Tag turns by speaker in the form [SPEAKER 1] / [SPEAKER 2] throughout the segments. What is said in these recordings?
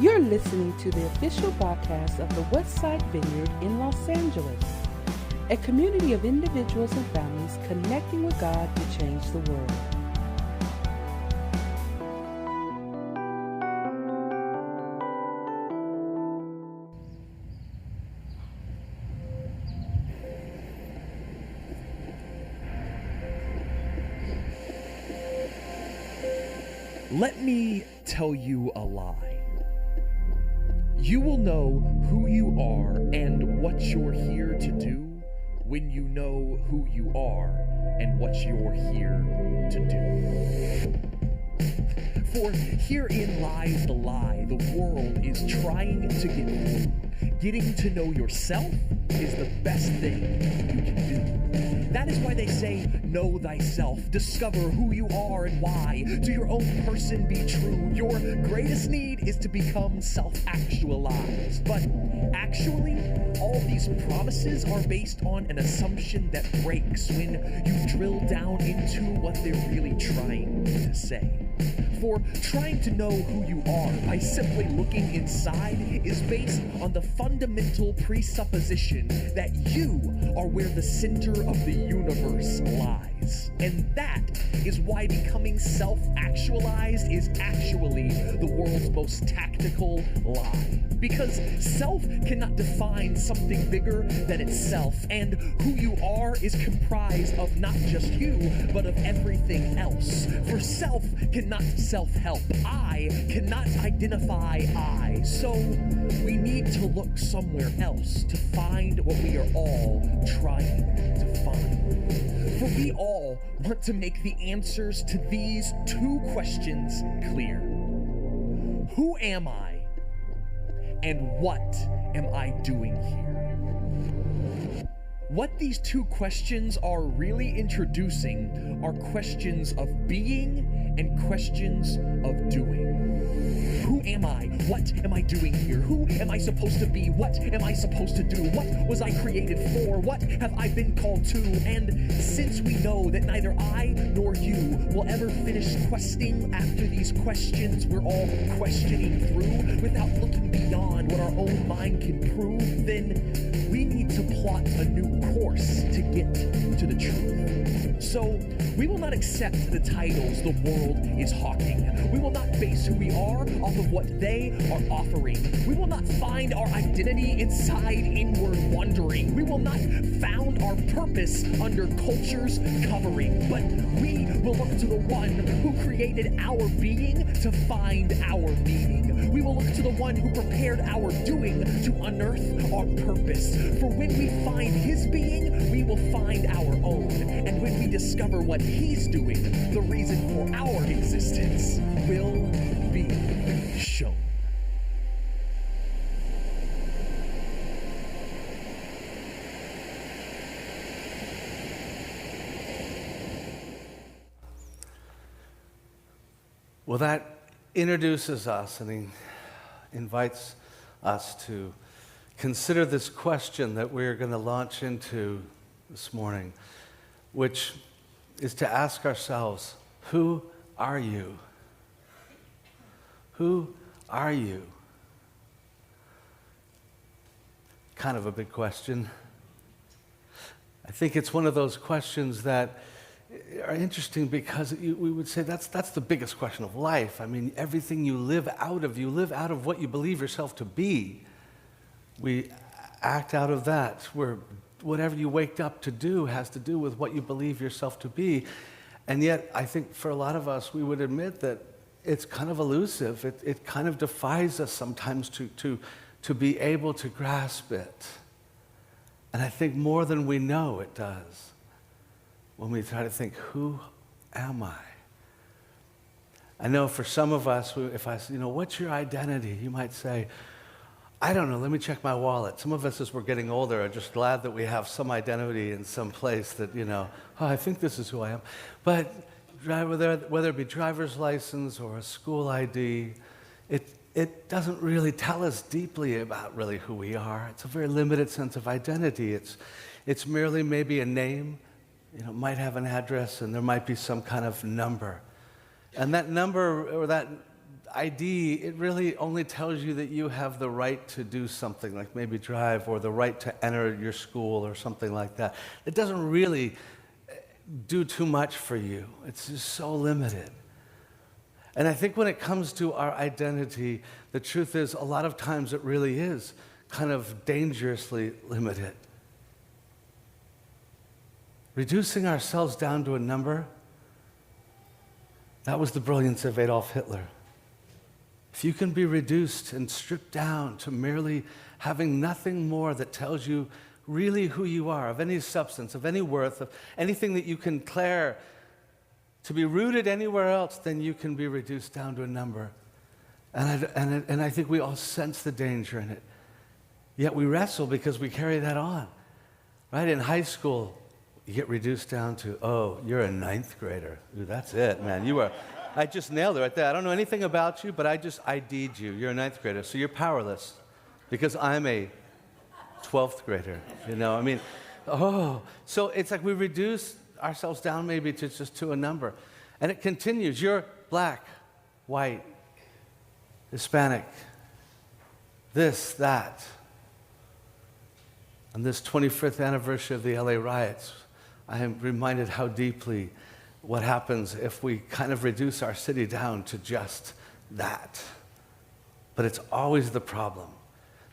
[SPEAKER 1] You're listening to the official podcast of the Westside Vineyard in Los Angeles, a community of individuals and families connecting with God to change the world.
[SPEAKER 2] Let me tell you a lie. You will know who you are and what you're here to do when you know who you are and what you're here to do. For herein lies the lie the world is trying to get through. Getting to know yourself is the best thing you can do. That is why they say, know thyself, discover who you are and why. To your own person be true. Your greatest need is to become self-actualized. But actually, all these promises are based on an assumption that breaks when you drill down into what they're really trying to say. For trying to know who you are by simply looking inside is based on the fundamental presupposition that you are where the center of the universe lies. And that is why becoming self-actualized is actually the world's most tactical lie. Because self cannot define something bigger than itself, and who you are is comprised of not just you, but of everything else. For self cannot self-help. I cannot identify I. So we need to look somewhere else to find what we are all trying to find. For we all want to make the answers to these two questions clear. Who am I? And what am I doing here? What these two questions are really introducing are questions of being and questions of doing. Who am I? What am I doing here? Who am I supposed to be? What am I supposed to do? What was I created for? What have I been called to? And since we know that neither I nor you will ever finish questing after these questions we're all questioning through without looking beyond what our own mind can prove, then we need to plot a new course to get to the truth. So we will not accept the titles the world is hawking. We will not base who we are off of what they are offering. We will not find our identity inside inward wondering. We will not found our purpose under culture's covering. But we will look to the one who created our being to find our meaning. We will look to the one who prepared our doing to unearth our purpose. For when we find his being, we will find our own. And when we discover what he's doing, the reason for our existence will be shown.
[SPEAKER 3] Well, that introduces us and invites us to consider this question that we're going to launch into this morning, which is to ask ourselves, who are you? Who are you? Kind of a big question. I think it's one of those questions that are interesting because we would say that's the biggest question of life. I mean, everything you live out of what you believe yourself to be. We act out of that. Whatever you wake up to do has to do with what you believe yourself to be. And yet, I think for a lot of us, we would admit that it's kind of elusive. It kind of defies us sometimes to be able to grasp it. And I think more than we know it does when we try to think, who am I? I know for some of us, if I say, what's your identity? You might say, I don't know, let me check my wallet. Some of us, as we're getting older, are just glad that we have some identity in some place that, I think this is who I am. But whether it be driver's license or a school ID, it doesn't really tell us deeply about really who we are. It's a very limited sense of identity. It's merely maybe a name, might have an address, and there might be some kind of number. And that number or that ID, it really only tells you that you have the right to do something, like maybe drive, or the right to enter your school or something like that. It doesn't really do too much for you. It's just so limited. And I think when it comes to our identity, the truth is a lot of times it really is kind of dangerously limited. Reducing ourselves down to a number, that was the brilliance of Adolf Hitler. If you can be reduced and stripped down to merely having nothing more that tells you really who you are, of any substance, of any worth, of anything that you can declare to be rooted anywhere else, then you can be reduced down to a number. And I think we all sense the danger in it. Yet we wrestle because we carry that on. Right? In high school, you get reduced down to, oh, you're a ninth grader. Ooh, that's it, man. I just nailed it right there. I don't know anything about you, but I just ID'd you. You're a ninth grader, so you're powerless because I'm a 12th grader. So it's like we reduce ourselves down maybe to just to a number. And it continues. You're black, white, Hispanic, this, that. On this 25th anniversary of the LA riots, I am reminded how deeply what happens if we kind of reduce our city down to just that. But it's always the problem.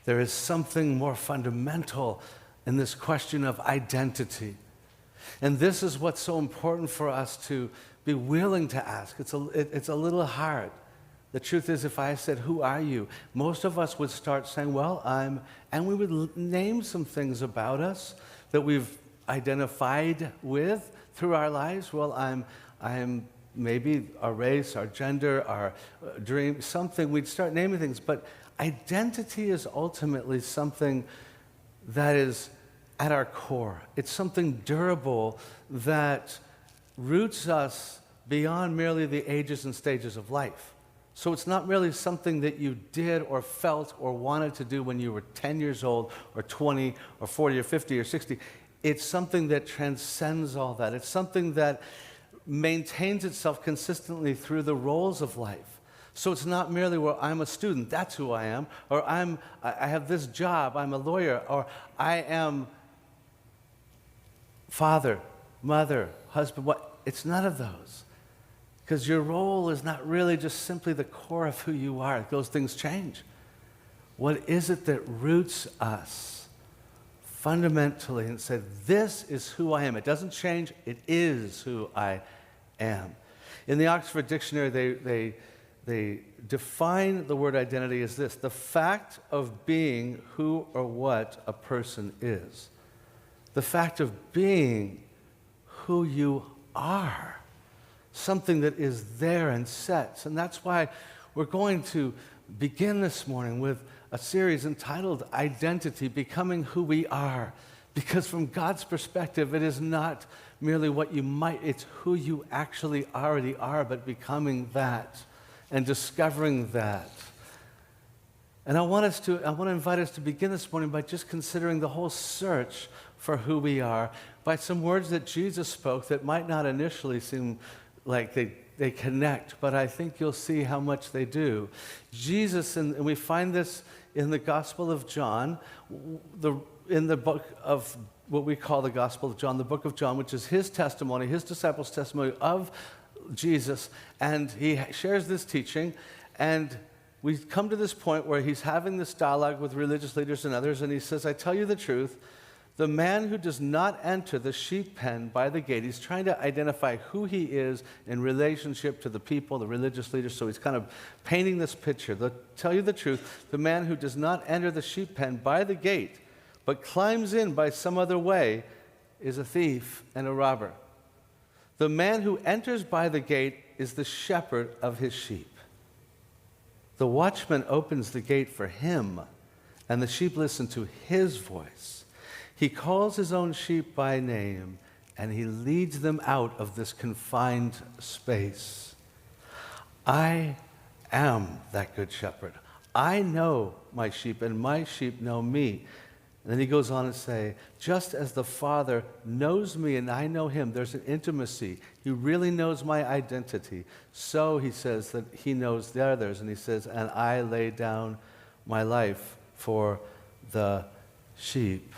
[SPEAKER 3] There is something more fundamental in this question of identity. And this is what's so important for us to be willing to ask. It's a little hard. The truth is, if I said, who are you? Most of us would start saying, well, I'm, and we would name some things about us that we've identified with through our lives. Well, I'm maybe our race, our gender, our dream, something. We'd start naming things. But identity is ultimately something that is at our core. It's something durable that roots us beyond merely the ages and stages of life. So it's not really something that you did or felt or wanted to do when you were 10 years old or 20 or 40 or 50 or 60. It's something that transcends all that. It's something that maintains itself consistently through the roles of life. So it's not merely, well, I'm a student, that's who I am, or I have this job, I'm a lawyer, or I am father, mother, husband. What? It's none of those. Because your role is not really just simply the core of who you are. Those things change. What is it that roots us fundamentally and said, this is who I am? It doesn't change. It is who I am. In the Oxford Dictionary, they define the word identity as this: the fact of being who or what a person is. The fact of being who you are. Something that is there and sets. And that's why we're going to begin this morning with a series entitled Identity, Becoming Who We Are. Because from God's perspective, it is not merely what you might, it's who you actually already are, but becoming that and discovering that. And I want to invite us to begin this morning by just considering the whole search for who we are by some words that Jesus spoke that might not initially seem like they connect, but I think you'll see how much they do. Jesus, and we find this in the Gospel of John, in the book of what we call the Gospel of John, the book of John, which is his testimony, his disciples' testimony of Jesus, and he shares this teaching, and we come to this point where he's having this dialogue with religious leaders and others, and he says, I tell you the truth, the man who does not enter the sheep pen by the gate, he's trying to identify who he is in relationship to the people, the religious leaders, so he's kind of painting this picture. Tell you the truth, the man who does not enter the sheep pen by the gate, but climbs in by some other way, is a thief and a robber. The man who enters by the gate is the shepherd of his sheep. The watchman opens the gate for him, and the sheep listen to his voice. He calls his own sheep by name, and he leads them out of this confined space. I am that good shepherd. I know my sheep, and my sheep know me. And then he goes on to say, just as the Father knows me and I know him, there's an intimacy. He really knows my identity. So he says that he knows the others. And he says, and I lay down my life for the sheep.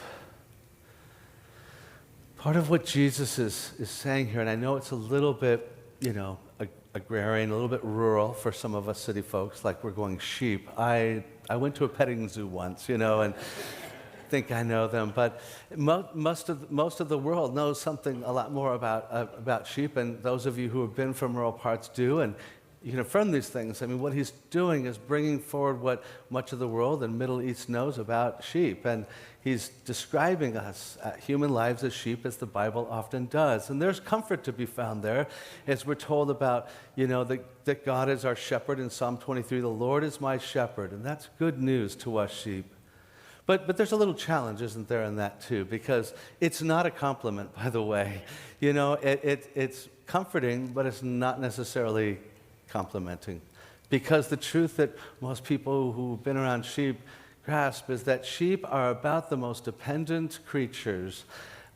[SPEAKER 3] Part of what Jesus is saying here, and I know it's a little bit, agrarian, a little bit rural for some of us city folks, like we're going sheep. I went to a petting zoo once, and think I know them, but most of the world knows something a lot more about sheep, and those of you who have been from rural parts do, and you can affirm these things. I mean, what he's doing is bringing forward what much of the world and Middle East knows about sheep, and he's describing us, human lives as sheep, as the Bible often does. And there's comfort to be found there, as we're told about, that God is our shepherd in Psalm 23, the Lord is my shepherd, and that's good news to us sheep. But there's a little challenge, isn't there, in that too, because it's not a compliment, by the way. It's comforting, but it's not necessarily complimenting. Because the truth that most people who've been around sheep grasp is that sheep are about the most dependent creatures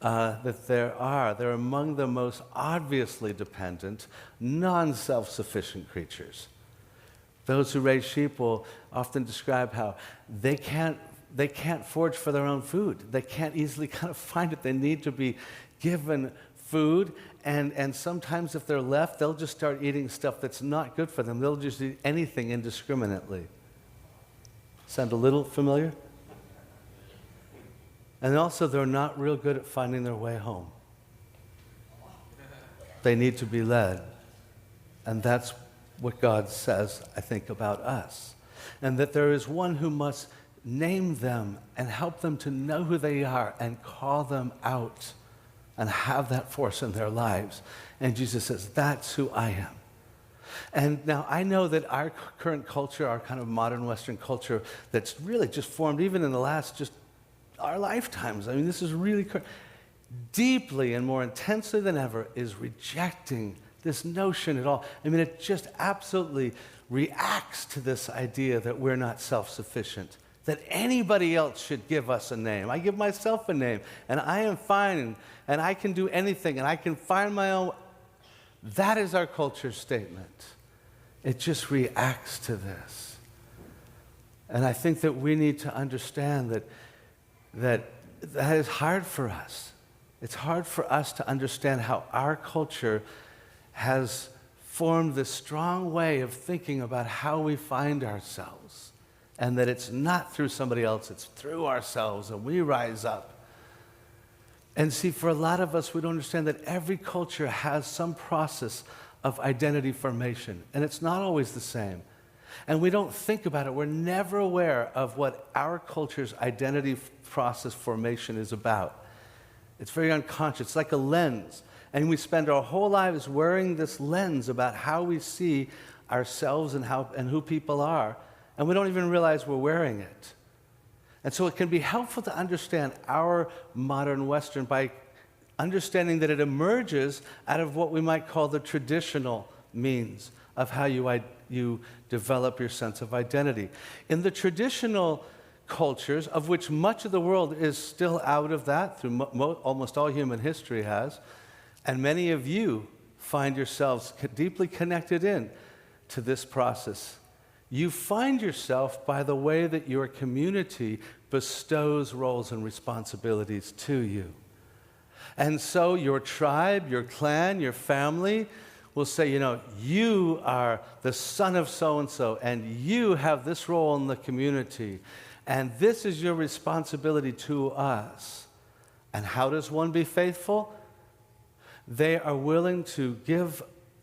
[SPEAKER 3] that there are. They're among the most obviously dependent, non-self-sufficient creatures. Those who raise sheep will often describe how they can't forage for their own food. They can't easily kind of find it. They need to be given food, and sometimes if they're left, they'll just start eating stuff that's not good for them. They'll just eat anything indiscriminately. Sound a little familiar? And also, they're not real good at finding their way home. They need to be led. And that's what God says, I think, about us. And that there is one who must name them and help them to know who they are and call them out and have that force in their lives. And Jesus says, that's who I am. And now I know that our current culture, our kind of modern Western culture that's really just formed even in the last just our lifetimes, I mean, this is really deeply and more intensely than ever is rejecting this notion at all. I mean, it just absolutely reacts to this idea that we're not self-sufficient, that anybody else should give us a name. I give myself a name, and I am fine, and I can do anything, and I can find my own. That is our culture's statement. It just reacts to this. And I think that we need to understand that is hard for us. It's hard for us to understand how our culture has formed this strong way of thinking about how we find ourselves, and that it's not through somebody else, it's through ourselves, and we rise up. And see, for a lot of us, we don't understand that every culture has some process of identity formation, and it's not always the same. And we don't think about it. We're never aware of what our culture's identity process formation is about. It's very unconscious. It's like a lens. And we spend our whole lives wearing this lens about how we see ourselves and who people are, and we don't even realize we're wearing it. And so it can be helpful to understand our modern Western by understanding that it emerges out of what we might call the traditional means of how you develop your sense of identity. In the traditional cultures, of which much of the world is still out of that, through almost all human history has, and many of you find yourselves deeply connected in to this process. You find yourself by the way that your community bestows roles and responsibilities to you. And so your tribe, your clan, your family will say, you are the son of so-and-so, and you have this role in the community, and this is your responsibility to us. And how does one be faithful? They are willing to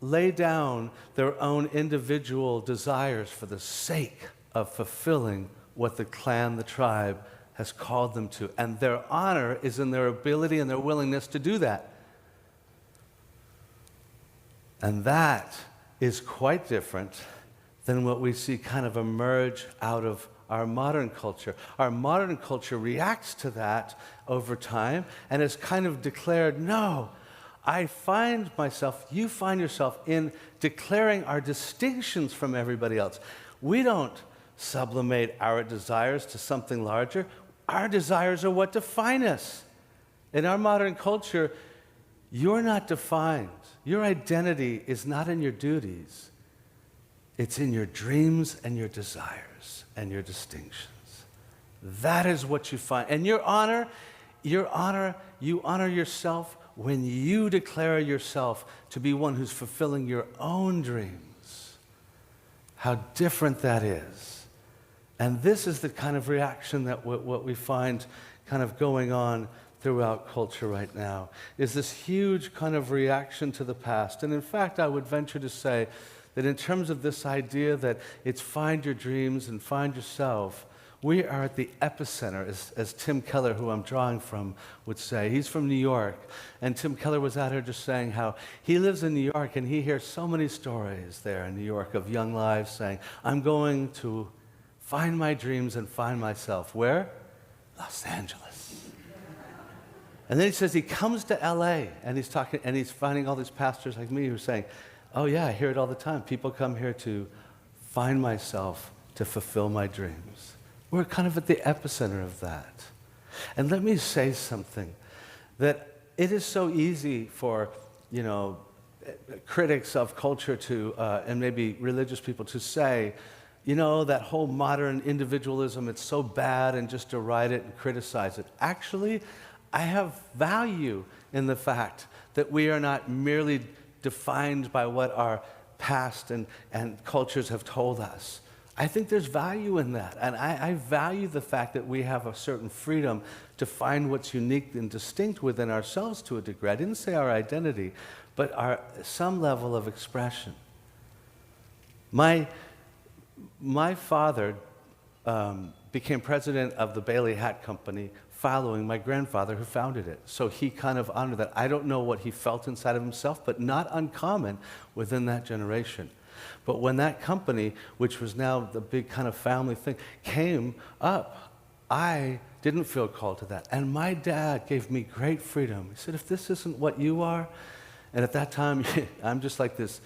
[SPEAKER 3] lay down their own individual desires for the sake of fulfilling what the clan, the tribe, has called them to. And their honor is in their ability and their willingness to do that. And that is quite different than what we see kind of emerge out of our modern culture. Our modern culture reacts to that over time and has kind of declared, no, I find myself, you find yourself in declaring our distinctions from everybody else. We don't sublimate our desires to something larger. our desires are what define us. In our modern culture, you're not defined. Your identity is not in your duties. It's in your dreams and your desires and your distinctions. That is what you find. And you honor yourself when you declare yourself to be one who's fulfilling your own dreams. How different that is. And this is the kind of reaction that what we find kind of going on throughout culture right now, is this huge kind of reaction to the past. And in fact, I would venture to say that in terms of this idea that it's find your dreams and find yourself, we are at the epicenter, as Tim Keller, who I'm drawing from, would say. He's from New York, and Tim Keller was out here just saying how he lives in New York, and he hears so many stories there in New York of young lives saying, I'm going to find my dreams and find myself. Where? Los Angeles. And then he says he comes to LA, and he's talking, and he's finding all these pastors like me who are saying, oh yeah, I hear it all the time. People come here to find myself, to fulfill my dreams. We're kind of at the epicenter of that. And let me say something, that it is so easy for, critics of culture to, and maybe religious people to say, that whole modern individualism, it's so bad, and just deride it and criticize it. Actually, I have value in the fact that we are not merely defined by what our past and cultures have told us. I think there's value in that. And I value the fact that we have a certain freedom to find what's unique and distinct within ourselves to a degree. I didn't say our identity, but some level of expression. My father became president of the Bailey Hat Company following my grandfather who founded it. So he kind of honored that. I don't know what he felt inside of himself, but not uncommon within that generation. But when that company, which was now the big kind of family thing, came up, I didn't feel called to that. And my dad gave me great freedom. He said, if this isn't what you are, and at that time, I'm just like this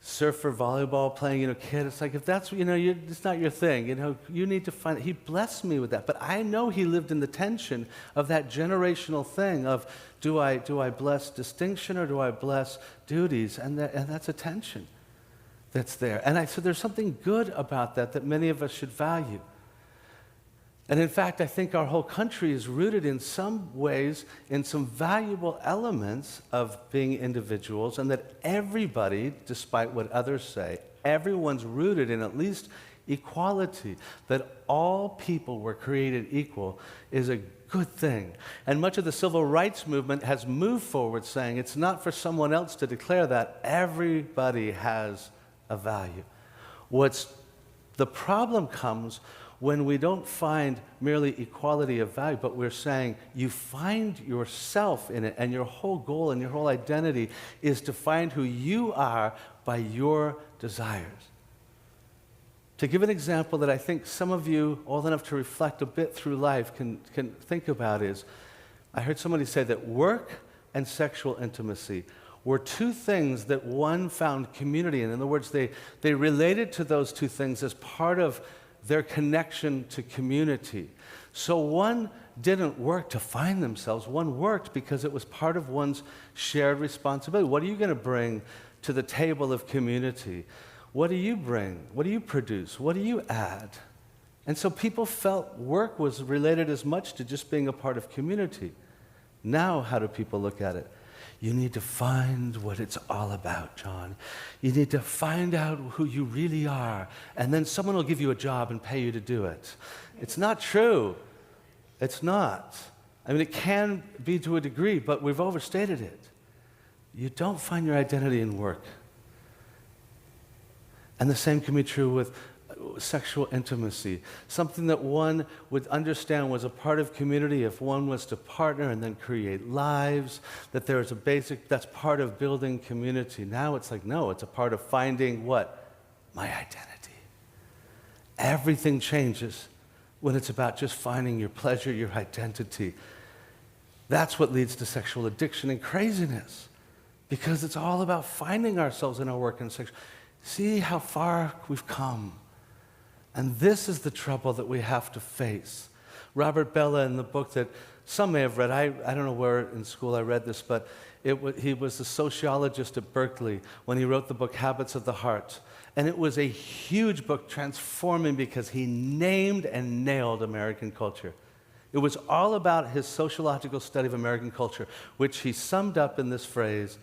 [SPEAKER 3] surfer volleyball playing, kid. It's like, if that's, it's not your thing, you need to find it. He blessed me with that. But I know he lived in the tension of that generational thing of, do I bless distinction or do I bless duties? And that's a tension that's there. And so there's something good about that many of us should value. And in fact, I think our whole country is rooted in some ways in some valuable elements of being individuals, and that everybody, despite what others say, everyone's rooted in at least equality, that all people were created equal is a good thing. And much of the civil rights movement has moved forward saying it's not for someone else to declare that. Everybody has a value. The problem comes when we don't find merely equality of value, but we're saying you find yourself in it, and your whole goal and your whole identity is to find who you are by your desires. To give an example that I think some of you, old enough to reflect a bit through life, can think about is, I heard somebody say that work and sexual intimacy were two things that one found community in. In other words, they related to those two things as part of their connection to community. So one didn't work to find themselves. One worked because it was part of one's shared responsibility. What are you going to bring to the table of community? What do you bring? What do you produce? What do you add? And so people felt work was related as much to just being a part of community. Now, how do people look at it? You need to find what it's all about, John. You need to find out who you really are, and then someone will give you a job and pay you to do it. It's not true. It's not. I mean, it can be to a degree, but we've overstated it. You don't find your identity in work. And the same can be true with sexual intimacy, something that one would understand was a part of community if one was to partner and then create lives, that there's a basic, that's part of building community. Now it's like, no, it's a part of finding what? My identity. Everything changes when it's about just finding your pleasure, your identity. That's what leads to sexual addiction and craziness, because it's all about finding ourselves in our work and sexual. See how far we've come. And this is the trouble that we have to face. Robert Bellah, in the book that some may have read, I don't know where in school I read this, but he was a sociologist at Berkeley when he wrote the book Habits of the Heart. And it was a huge book, transforming, because he named and nailed American culture. It was all about his sociological study of American culture, which he summed up in this phrase,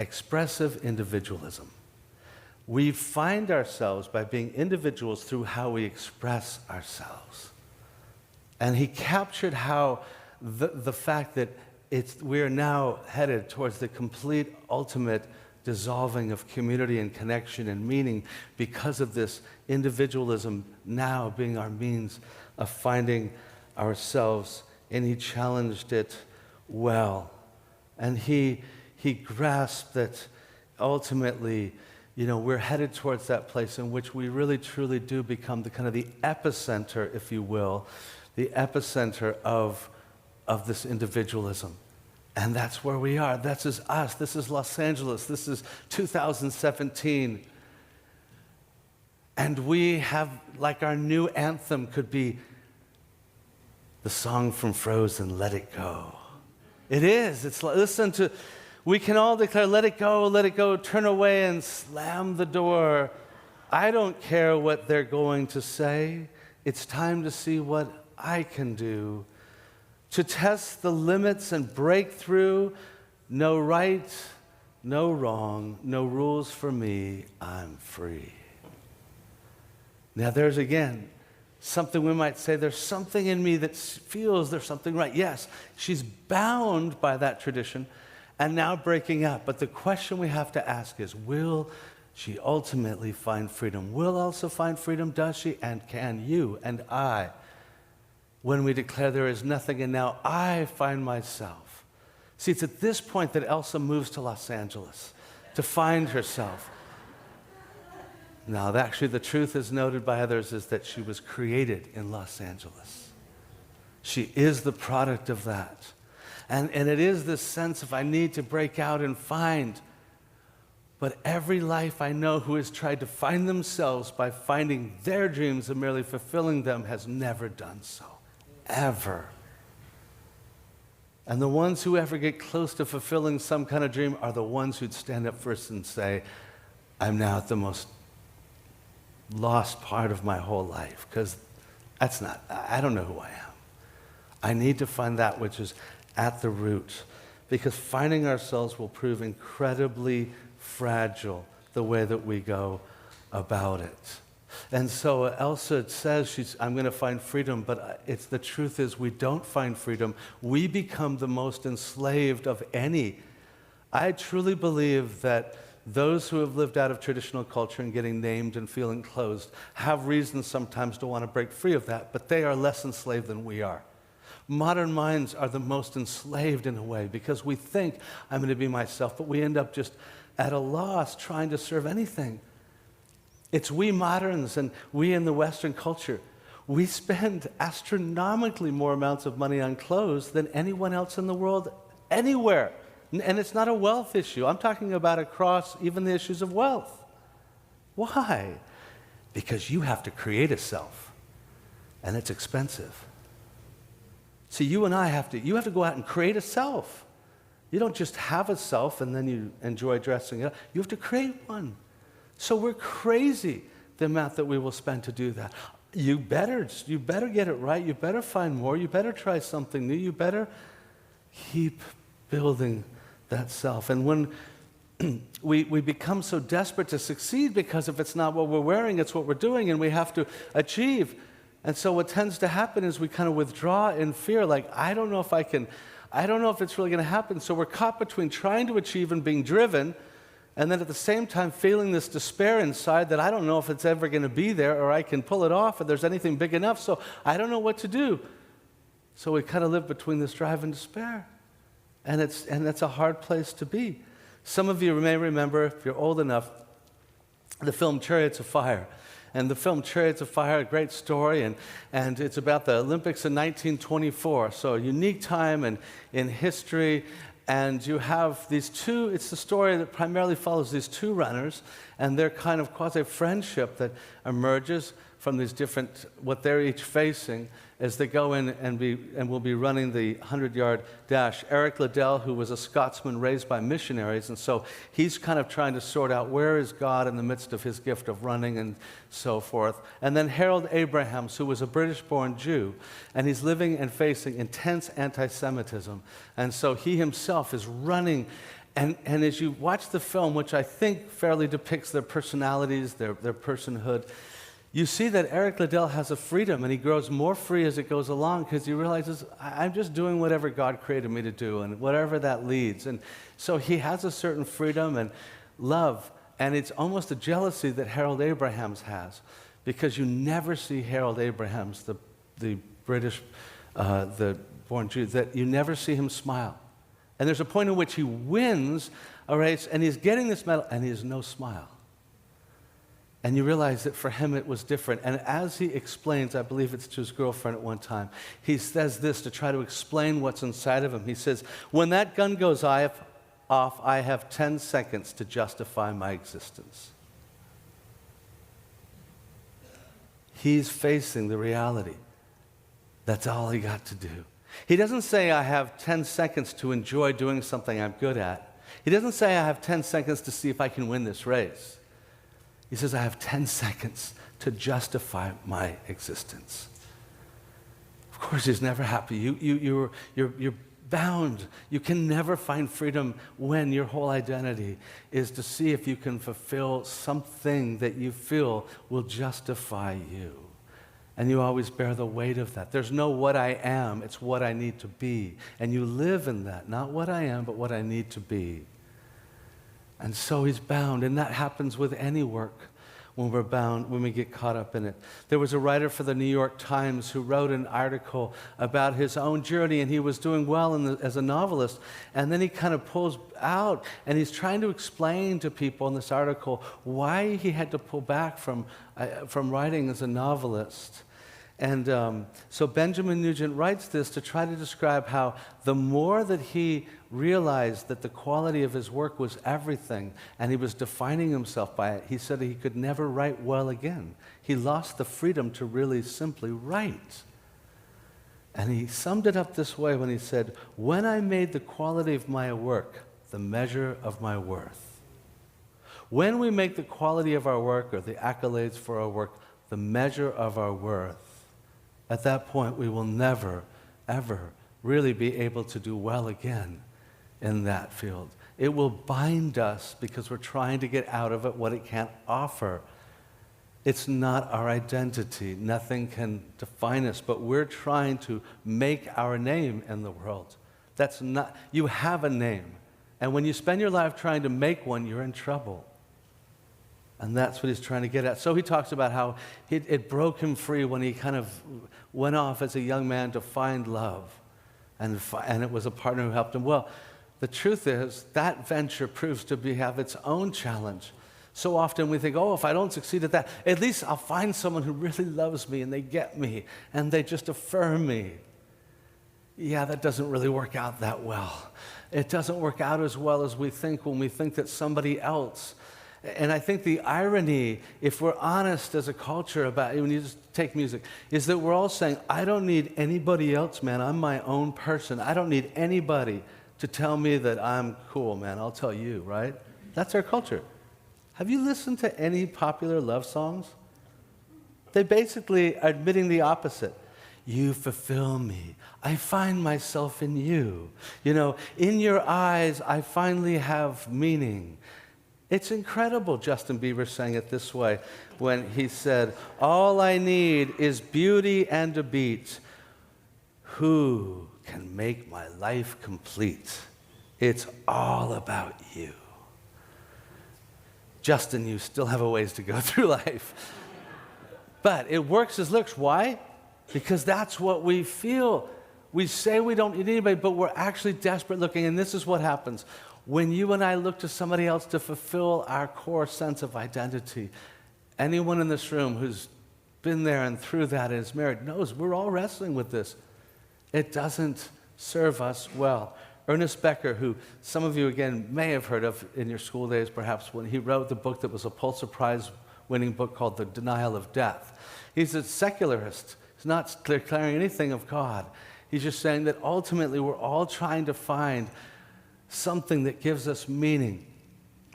[SPEAKER 3] expressive individualism. We find ourselves by being individuals through how we express ourselves. And he captured how the fact that we're now headed towards the complete, ultimate dissolving of community and connection and meaning because of this individualism now being our means of finding ourselves. And he challenged it well. And he grasped that ultimately, we're headed towards that place in which we really truly do become the kind of the epicenter, if you will, the epicenter of this individualism. And that's where we are. This is us. This is Los Angeles. This is 2017. And we have, like, our new anthem could be the song from Frozen, Let It Go. It is. It's like, we can all declare, let it go, turn away and slam the door. I don't care what they're going to say. It's time to see what I can do. To test the limits and break through. No right, no wrong, no rules for me, I'm free. Now there's again something we might say, there's something in me that feels there's something right. Yes, she's bound by that tradition and now breaking up. But the question we have to ask is, will she ultimately find freedom? Will Elsa find freedom? Does she? And can you and I? When we declare there is nothing and now I find myself. See, it's at this point that Elsa moves to Los Angeles to find herself. Now, actually, the truth is noted by others is that she was created in Los Angeles. She is the product of that. And it is this sense of I need to break out and find. But every life I know who has tried to find themselves by finding their dreams and merely fulfilling them has never done so. Ever. And the ones who ever get close to fulfilling some kind of dream are the ones who'd stand up first and say, I'm now at the most lost part of my whole life, because I don't know who I am. I need to find that which is at the root, because finding ourselves will prove incredibly fragile the way that we go about it. And so Elsa says, I'm going to find freedom, but the truth is we don't find freedom. We become the most enslaved of any. I truly believe that those who have lived out of traditional culture and getting named and feeling closed have reasons sometimes to want to break free of that, but they are less enslaved than we are. Modern minds are the most enslaved in a way because we think I'm going to be myself, but we end up just at a loss trying to serve anything. It's we moderns and we in the Western culture. We spend astronomically more amounts of money on clothes than anyone else in the world anywhere. And it's not a wealth issue. I'm talking about across even the issues of wealth. Why? Because you have to create a self, and it's expensive. See, you and I have to go out and create a self. You don't just have a self and then you enjoy dressing it up. You have to create one. So we're crazy the amount that we will spend to do that. You better get it right. You better find more. You better try something new. You better keep building that self. And when we become so desperate to succeed because if it's not what we're wearing, it's what we're doing, and we have to achieve. And so what tends to happen is we kind of withdraw in fear, like, I don't know if it's really going to happen. So we're caught between trying to achieve and being driven, and then at the same time feeling this despair inside that I don't know if it's ever going to be there or I can pull it off or there's anything big enough, so I don't know what to do. So we kind of live between this drive and despair. And that's a hard place to be. Some of you may remember, if you're old enough, the film Chariots of Fire. And the film Chariots of Fire, a great story, and it's about the Olympics in 1924. So a unique time in history. And you have these two, it's the story that primarily follows these two runners, And their kind of quasi-friendship that emerges from these different, what they're each facing as they go in and will be running the 100-yard dash. Eric Liddell, who was a Scotsman raised by missionaries, and so he's kind of trying to sort out where is God in the midst of his gift of running and so forth. And then Harold Abrahams, who was a British-born Jew, and he's living and facing intense anti-Semitism. And so he himself is running. And as you watch the film, which I think fairly depicts their personalities, their personhood, you see that Eric Liddell has a freedom, and he grows more free as it goes along because he realizes, I'm just doing whatever God created me to do, and whatever that leads. And so he has a certain freedom and love, and it's almost a jealousy that Harold Abrahams has, because you never see Harold Abrahams, the British, the born Jew, that you never see him smile. And there's a point in which he wins a race, and he's getting this medal, and he has no smile. And you realize that for him it was different. And as he explains, I believe it's to his girlfriend at one time, he says this to try to explain what's inside of him. He says, when that gun goes off, I have 10 seconds to justify my existence. He's facing the reality. That's all he got to do. He doesn't say, I have 10 seconds to enjoy doing something I'm good at. He doesn't say, I have 10 seconds to see if I can win this race. He says, I have 10 seconds to justify my existence. Of course, he's never happy. You're bound. You can never find freedom when your whole identity is to see if you can fulfill something that you feel will justify you. And you always bear the weight of that. There's no what I am, it's what I need to be. And you live in that, not what I am, but what I need to be. And so he's bound, and that happens with any work when we're bound, when we get caught up in it. There was a writer for the New York Times who wrote an article about his own journey, and he was doing well as a novelist, and then he kind of pulls out, and he's trying to explain to people in this article why he had to pull back from writing as a novelist. And so Benjamin Nugent writes this to try to describe how the more that he realized that the quality of his work was everything, and he was defining himself by it, he said he could never write well again. He lost the freedom to really simply write. And he summed it up this way when he said, when I made the quality of my work the measure of my worth. When we make the quality of our work or the accolades for our work the measure of our worth, at that point, we will never, ever really be able to do well again in that field. It will bind us because we're trying to get out of it what it can't offer. It's not our identity. Nothing can define us, but we're trying to make our name in the world. That's not, you have a name. And when you spend your life trying to make one, you're in trouble. And that's what he's trying to get at. So he talks about how it broke him free when he kind of went off as a young man to find love. And it was a partner who helped him. Well, the truth is that venture proves to have its own challenge. So often we think, oh, if I don't succeed at that, at least I'll find someone who really loves me and they get me and they just affirm me. Yeah, that doesn't really work out that well. It doesn't work out as well as we think when we think that somebody else. And I think the irony, if we're honest as a culture about it, when you just take music, is that we're all saying, I don't need anybody else, man. I'm my own person. I don't need anybody to tell me that I'm cool, man. I'll tell you, right? That's our culture. Have you listened to any popular love songs? They basically are admitting the opposite. You fulfill me. I find myself in you. You know, in your eyes, I finally have meaning. It's incredible, Justin Bieber sang it this way when he said, all I need is beauty and a beat. Who can make my life complete? It's all about you. Justin, you still have a ways to go through life. But it works as looks. Why? Because that's what we feel. We say we don't need anybody, but we're actually desperate looking, and this is what happens. When you and I look to somebody else to fulfill our core sense of identity, anyone in this room who's been there and through that and is married knows we're all wrestling with this. It doesn't serve us well. Ernest Becker, who some of you, again, may have heard of in your school days, perhaps, when he wrote the book that was a Pulitzer Prize-winning book called The Denial of Death. He's a secularist. He's not declaring anything of God. He's just saying that ultimately we're all trying to find something that gives us meaning.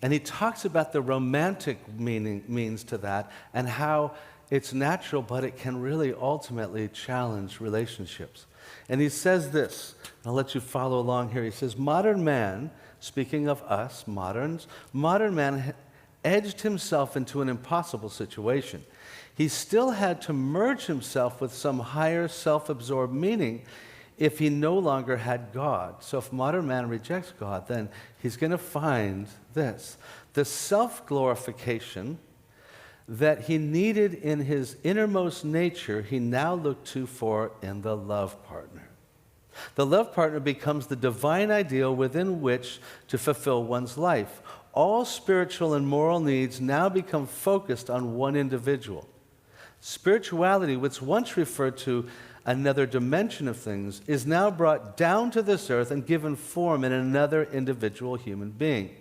[SPEAKER 3] And he talks about the romantic means to that and how it's natural, but it can really ultimately challenge relationships. And he says this, I'll let you follow along here. He says, modern man, speaking of us, moderns, modern man edged himself into an impossible situation. He still had to merge himself with some higher self-absorbed meaning if he no longer had God. So if modern man rejects God, then he's going to find this. The self-glorification that he needed in his innermost nature, he now looked to for in the love partner. The love partner becomes the divine ideal within which to fulfill one's life. All spiritual and moral needs now become focused on one individual. Spirituality, which once referred to another dimension of things, is now brought down to this earth and given form in another individual human being.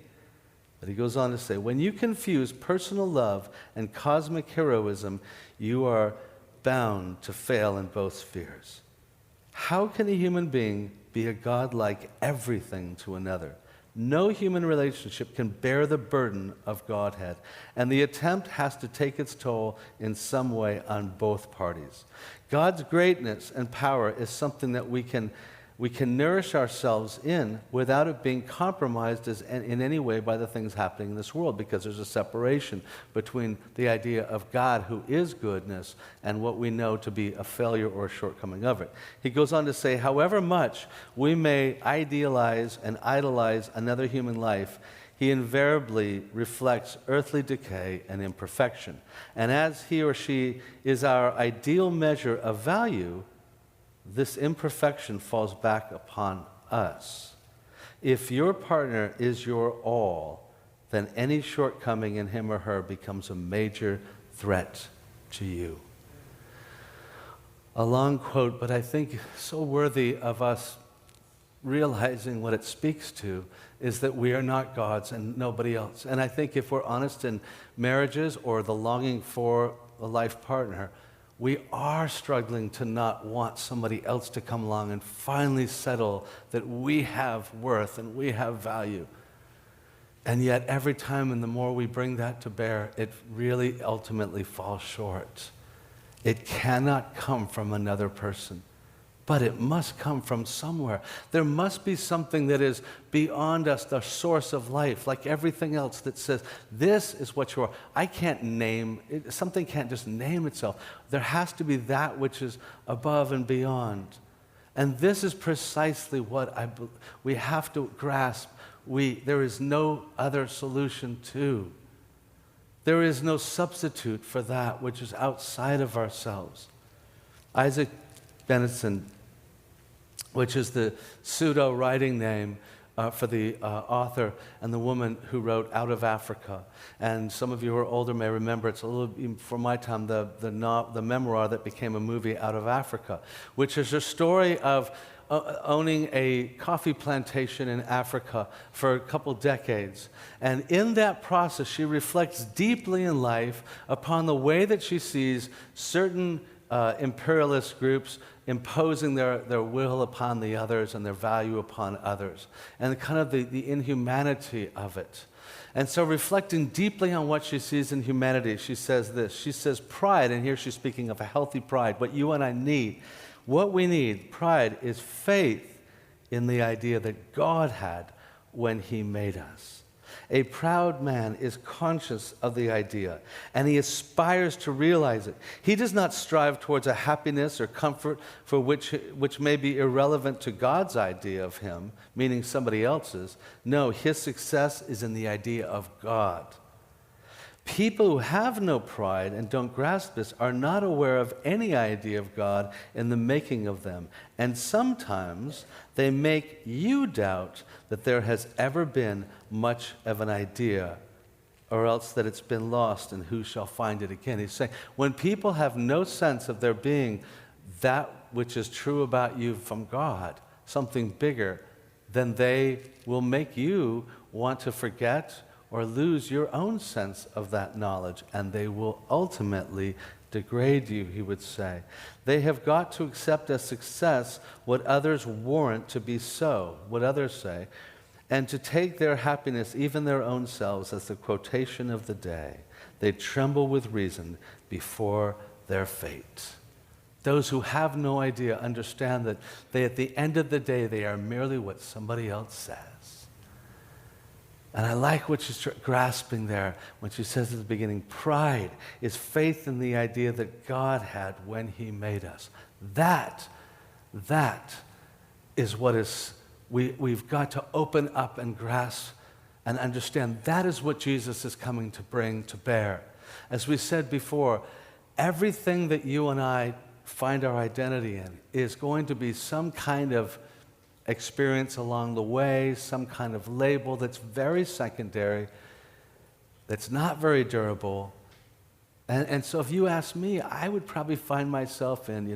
[SPEAKER 3] But he goes on to say, when you confuse personal love and cosmic heroism, you are bound to fail in both spheres. How can a human being be a God-like everything to another? No human relationship can bear the burden of Godhead, and the attempt has to take its toll in some way on both parties. God's greatness and power is something that we can nourish ourselves in without it being compromised in any way by the things happening in this world, because there's a separation between the idea of God, who is goodness, and what we know to be a failure or a shortcoming of it. He goes on to say, however much we may idealize and idolize another human life, he invariably reflects earthly decay and imperfection. And as he or she is our ideal measure of value, this imperfection falls back upon us. If your partner is your all, then any shortcoming in him or her becomes a major threat to you. A long quote, but I think so worthy of us realizing what it speaks to, is that we are not gods and nobody else. And I think if we're honest in marriages or the longing for a life partner, we are struggling to not want somebody else to come along and finally settle that we have worth and we have value. And yet every time, and the more we bring that to bear, it really ultimately falls short. It cannot come from another person, but it must come from somewhere. There must be something that is beyond us, the source of life, like everything else, that says, this is what you are. I can't name, something can't just name itself. There has to be that which is above and beyond. And this is precisely what we have to grasp. There is no other solution to. There is no substitute for that which is outside of ourselves. Isaac Benenson, which is the pseudo-writing name for the author and the woman who wrote Out of Africa. And some of you who are older may remember, it's a little, from my time, the memoir that became a movie, Out of Africa, which is a story of owning a coffee plantation in Africa for a couple decades. And in that process, she reflects deeply in life upon the way that she sees certain imperialist groups imposing their will upon the others and their value upon others, and kind of the inhumanity of it. And so reflecting deeply on what she sees in humanity, she says this. She says, pride, and here she's speaking of a healthy pride, what you and I need. What we need, pride, is faith in the idea that God had when he made us. A proud man is conscious of the idea, and he aspires to realize it. He does not strive towards a happiness or comfort for which may be irrelevant to God's idea of him, meaning somebody else's. No, his success is in the idea of God. People who have no pride and don't grasp this are not aware of any idea of God in the making of them. And sometimes they make you doubt that there has ever been much of an idea, or else that it's been lost, and who shall find it again. He's saying, when people have no sense of there being that which is true about you from God, something bigger, then they will make you want to forget or lose your own sense of that knowledge, and they will ultimately degrade you, he would say. They have got to accept as success what others warrant to be so, what others say, and to take their happiness, even their own selves, as the quotation of the day. They tremble with reason before their fate. Those who have no idea understand that they, at the end of the day, they are merely what somebody else says. And I like what she's grasping there when she says at the beginning, pride is faith in the idea that God had when he made us. That is what is, we've got to open up and grasp and understand. That is what Jesus is coming to bring to bear. As we said before, everything that you and I find our identity in is going to be some kind of experience along the way, some kind of label that's very secondary, that's not very durable. And so if you ask me, I would probably find myself in,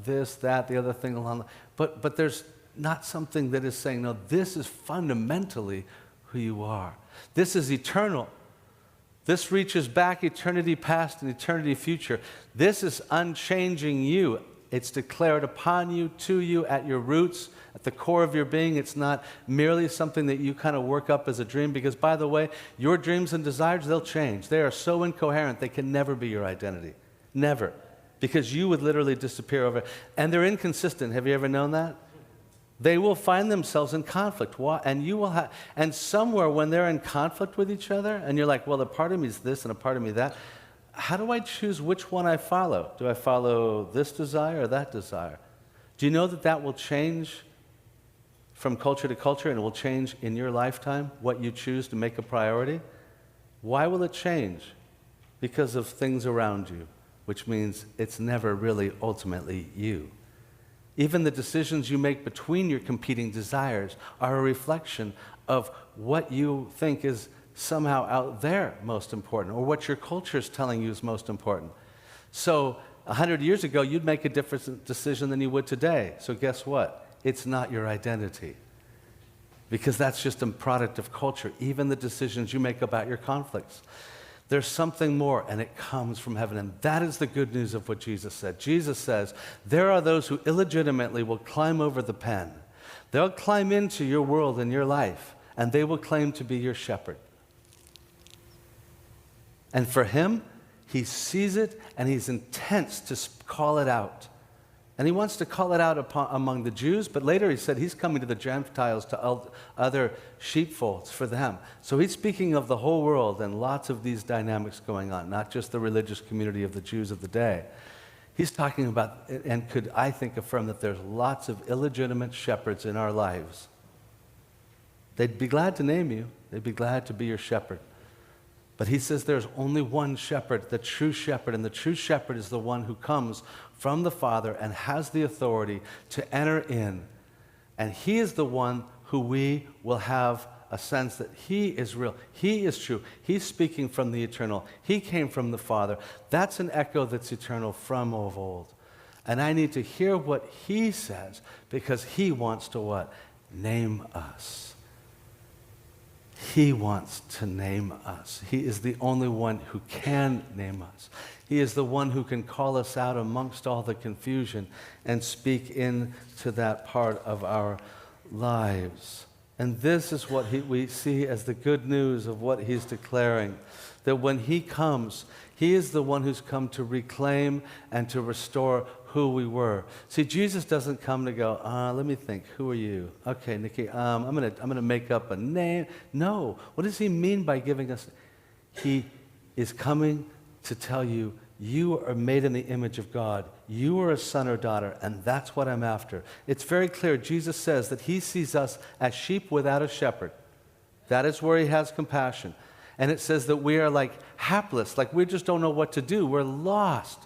[SPEAKER 3] this, that, the other thing along the, but there's not something that is saying, no, this is fundamentally who you are. This is eternal. This reaches back eternity past and eternity future. This is unchanging you. It's declared upon you, to you, at your roots, at the core of your being. It's not merely something that you kind of work up as a dream, because, by the way, your dreams and desires, they'll change. They are so incoherent, they can never be your identity. Never. Because you would literally disappear over. And they're inconsistent. Have you ever known that? They will find themselves in conflict. And you will have, and somewhere when they're in conflict with each other, and you're like, well, a part of me is this and a part of me that, how do I choose which one I follow? Do I follow this desire or that desire? Do you know that that will change from culture to culture, and it will change in your lifetime, what you choose to make a priority? Why will it change? Because of things around you, which means it's never really ultimately you. Even the decisions you make between your competing desires are a reflection of what you think is somehow out there most important, or what your culture is telling you is most important. So 100 years ago, you'd make a different decision than you would today. So guess what? It's not your identity, because that's just a product of culture, even the decisions you make about your conflicts. There's something more, and it comes from heaven. And that is the good news of what Jesus said. Jesus says, there are those who illegitimately will climb over the pen. They'll climb into your world and your life, and they will claim to be your shepherd. And for him, he sees it, and he's intense to call it out. And he wants to call it out among the Jews, but later he said he's coming to the Gentiles, to other sheepfolds for them. So he's speaking of the whole world and lots of these dynamics going on, not just the religious community of the Jews of the day. He's talking about, and could, I think, affirm that there's lots of illegitimate shepherds in our lives. They'd be glad to name you. They'd be glad to be your shepherd. But he says there's only one shepherd, the true shepherd, and the true shepherd is the one who comes from the Father and has the authority to enter in. And he is the one who we will have a sense that he is real, he is true, he's speaking from the eternal, he came from the Father. That's an echo that's eternal from of old. And I need to hear what he says, because he wants to what? Name us. He wants to name us. He is the only one who can name us. He is the one who can call us out amongst all the confusion and speak into that part of our lives. And this is what we see as the good news of what he's declaring. That when he comes, he is the one who's come to reclaim and to restore who we were. See, Jesus doesn't come to go, let me think, who are you? Okay, Nikki, I'm gonna make up a name. No, what does he mean by giving us? He is coming to tell you, you are made in the image of God. You are a son or daughter, and that's what I'm after. It's very clear. Jesus says that he sees us as sheep without a shepherd. That is where he has compassion. And it says that we are like hapless, like we just don't know what to do. We're lost.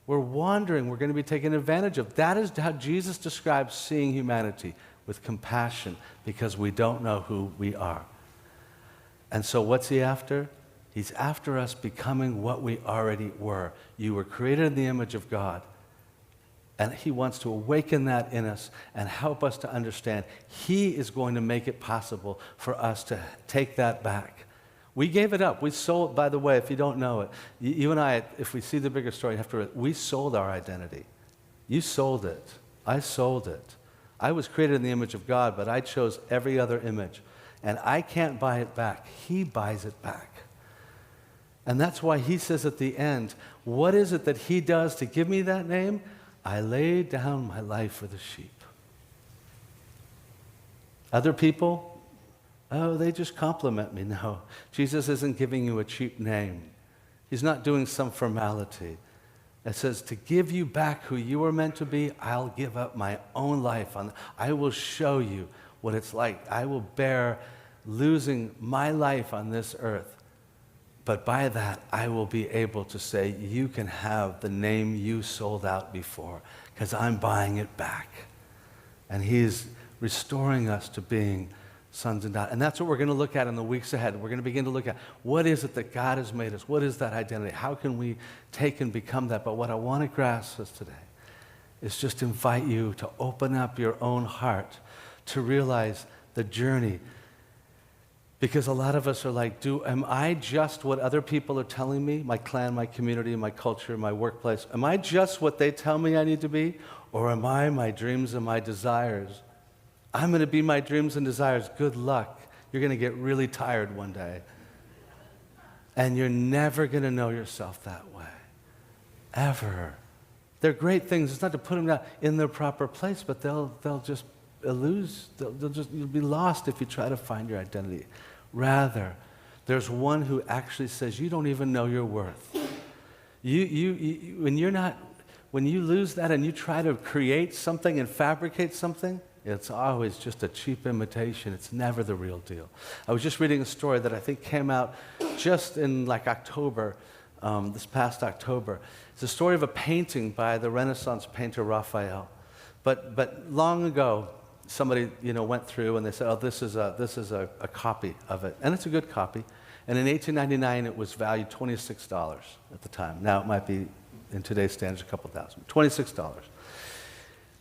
[SPEAKER 3] We're wandering. We're going to be taken advantage of. That is how Jesus describes seeing humanity, with compassion, because we don't know who we are. And so what's he after? He's after us becoming what we already were. You were created in the image of God. And he wants to awaken that in us and help us to understand he is going to make it possible for us to take that back. We gave it up. We sold, by the way, if you don't know it, you and I, if we see the bigger story, you have to, we sold our identity. You sold it. I sold it. I was created in the image of God, but I chose every other image. And I can't buy it back. He buys it back. And that's why he says at the end, what is it that he does to give me that name? I laid down my life for the sheep. Other people, oh, they just compliment me. No, Jesus isn't giving you a cheap name. He's not doing some formality. It says, to give you back who you were meant to be, I'll give up my own life. I will show you what it's like. I will bear losing my life on this earth. But by that, I will be able to say, you can have the name you sold out before, because I'm buying it back. And he's restoring us to being sons and daughters. And that's what we're going to look at in the weeks ahead. We're going to begin to look at what is it that God has made us? What is that identity? How can we take and become that? But what I want to grasp us today is just invite you to open up your own heart to realize the journey. Because a lot of us are like, am I just what other people are telling me? My clan, my community, my culture, my workplace. Am I just what they tell me I need to be? Or am I my dreams and my desires? I'm going to be my dreams and desires. Good luck. You're going to get really tired one day. And you're never going to know yourself that way. Ever. They're great things. It's not to put them down in their proper place, but they'll just lose. You'll be lost if you try to find your identity. Rather, there's one who actually says, you don't even know your worth. When you lose that and you try to create something and fabricate something, it's always just a cheap imitation. It's never the real deal. I was just reading a story that I think came out just in like October, this past October. It's a story of a painting by the Renaissance painter Raphael. But long ago, somebody went through and they said, oh, this is a copy of it. And it's a good copy. And in 1899, it was valued $26 at the time. Now it might be, in today's standards, a couple thousand. $26.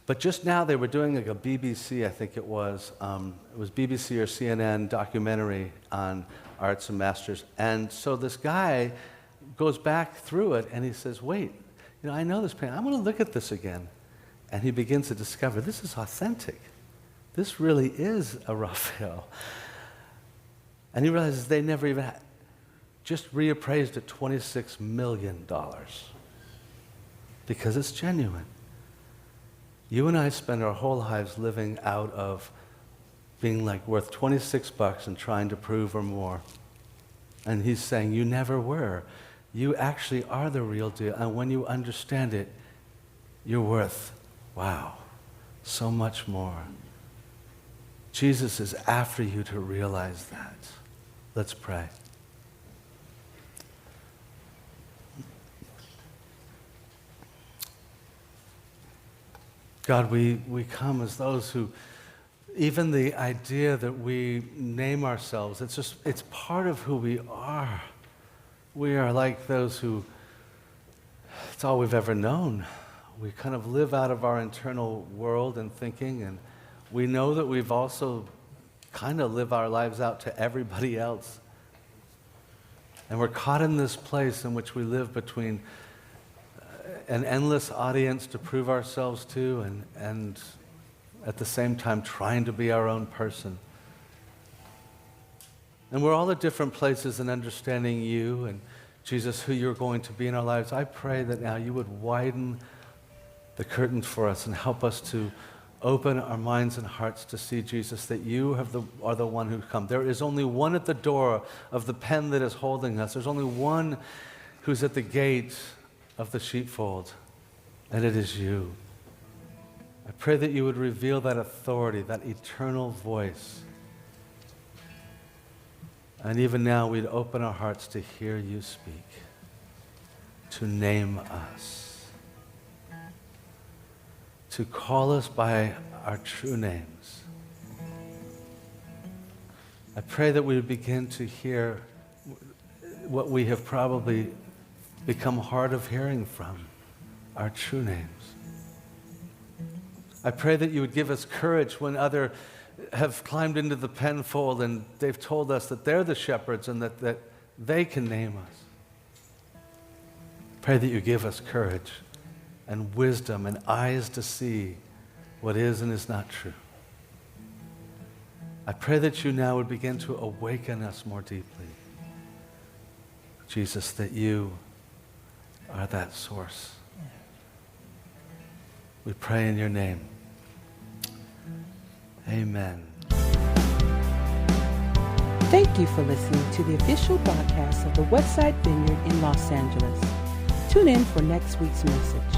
[SPEAKER 3] But just now they were doing like a BBC, I think it was BBC or CNN documentary on arts and masters. And so this guy goes back through it and he says, wait, I know this painting. I'm going to look at this again. And he begins to discover this is authentic. This really is a Raphael. And he realizes they never even just reappraised at $26 million because it's genuine. You and I spend our whole lives living out of being like worth $26 and trying to prove or more. And he's saying, you never were. You actually are the real deal. And when you understand it, you're worth, wow, so much more. Jesus is after you to realize that. Let's pray. God, we come as those who, even the idea that we name ourselves, it's part of who we are. We are like those who, it's all we've ever known. We kind of live out of our internal world and thinking, and we know that we've also kind of live our lives out to everybody else. And we're caught in this place in which we live between an endless audience to prove ourselves to and at the same time trying to be our own person. And we're all at different places in understanding you and Jesus, who you're going to be in our lives. I pray that now you would widen the curtains for us and help us to open our minds and hearts to see, Jesus, that you are the one who come. There is only one at the door of the pen that is holding us. There's only one who's at the gate of the sheepfold, and it is you. I pray that you would reveal that authority, that eternal voice. And even now, we'd open our hearts to hear you speak, to name us, to call us by our true names. I pray that we would begin to hear what we have probably become hard of hearing from, our true names. I pray that you would give us courage when others have climbed into the penfold and they've told us that they're the shepherds and that they can name us. Pray that you give us courage and wisdom and eyes to see what is and is not true. I pray that you now would begin to awaken us more deeply. Jesus, that you are that source. We pray in your name. Amen.
[SPEAKER 1] Thank you for listening to the official broadcast of the Westside Vineyard in Los Angeles. Tune in for next week's message.